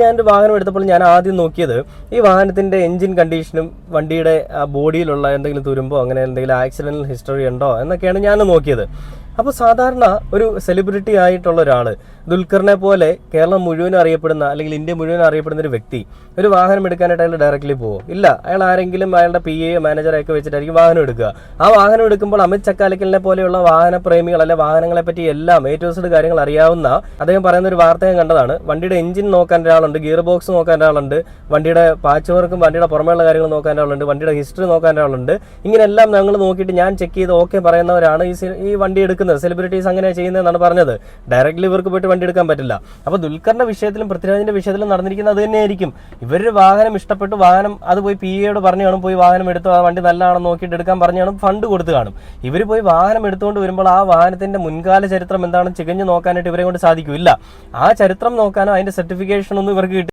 ഞാനൊരു വാഹനം എടുത്തപ്പോൾ ഞാൻ ആദ്യം നോക്കിയത് ഈ വാഹനത്തിന്റെ എഞ്ചിൻ കണ്ടീഷനും വണ്ടിയുടെ ബോഡിയിലുള്ള എന്തെങ്കിലും തുരുമ്പോ അങ്ങനെ എന്തെങ്കിലും ആക്സിഡന്റൽ ഹിസ്റ്ററി ഉണ്ടോ എന്നൊക്കെയാണ് ഞാൻ നോക്കിയത്. അപ്പോൾ സാധാരണ ഒരു സെലിബ്രിറ്റി ആയിട്ടുള്ള ഒരാൾ, ദുൽഖറിനെ പോലെ കേരളം മുഴുവൻ അറിയപ്പെടുന്ന അല്ലെങ്കിൽ ഇന്ത്യ മുഴുവൻ അറിയപ്പെടുന്ന ഒരു വ്യക്തി ഒരു വാഹനം എടുക്കാനായിട്ട് അയാൾ ഡയറക്റ്റ്ലി പോകും? ഇല്ല. അയാൾ ആരെങ്കിലും അയാളുടെ PA മാനേജറൊക്കെ വെച്ചിട്ടായിരിക്കും വാഹനം എടുക്കുക. ആ വാഹനം എടുക്കുമ്പോൾ അമിത് ചക്കാലക്കലിനെ പോലെയുള്ള വാഹന പ്രേമികൾ അല്ലെ വാഹനങ്ങളെ പറ്റി എല്ലാം A to Z കാര്യങ്ങൾ അറിയാവുന്ന അദ്ദേഹം പറയുന്ന ഒരു വാർത്ത ഞാൻ കണ്ടതാണ്. വണ്ടിയുടെ എഞ്ചിൻ നോക്കാൻ ഒരാളുണ്ട്, ഗിയർ ബോക്സ് നോക്കാൻ ഒരാളുണ്ട്, വണ്ടിയുടെ പാച്ച് വർക്കും വണ്ടിയുടെ പുറമേയുള്ള കാര്യങ്ങൾ നോക്കാൻ ഒരാളുണ്ട്, വണ്ടിയുടെ ഹിസ്റ്ററി നോക്കാൻ ഒരാളുണ്ട്. ഇങ്ങനെയെല്ലാം ഞങ്ങൾ നോക്കിയിട്ട് ഞാൻ ചെക്ക് ചെയ്ത് ഓക്കെ പറയുന്നവരാണ് ഈ വണ്ടി എടുക്കുന്നത്. സെലിബ്രിറ്റീസ് അങ്ങനെ ചെയ്യുന്നതെന്നാണ് പറഞ്ഞത്. ഡയറക്റ്റ്ലി ഇവർക്ക് പോയിട്ട് വണ്ടി എടുക്കാൻ പറ്റില്ല. അപ്പോൾ ദുൽഖറിന്റെ വിഷയത്തിലും പൃഥ്വിരാജിന്റെ വിഷയത്തിലും നടന്നിരിക്കുന്നത് അത് തന്നെയായിരിക്കും. ഇവരൊരു വാഹനം ഇഷ്ടപ്പെട്ടു, വാഹനം അത് പോയി PA പറഞ്ഞു കാണും, പോയി വാഹനം എടുത്തു, ആ വണ്ടി നല്ലതാണെന്ന് നോക്കിയിട്ട് എടുക്കാൻ പറഞ്ഞു കാണും, ഫണ്ട് കൊടുത്തു കാണും. ഇവർ പോയി വാഹനം എടുത്തുകൊണ്ട് വരുമ്പോൾ ആ വാഹനത്തിന്റെ മുൻകാല ചരിത്രം എന്താണെന്ന് ചികഞ്ഞു നോക്കാനായിട്ട് ഇവരെ കൊണ്ട് സാധിക്കില്ല. ആ ചരിത്രം നോക്കാനോ അതിന്റെ സർട്ടിഫിക്കേഷൻ ഒന്നും ഇവർക്ക്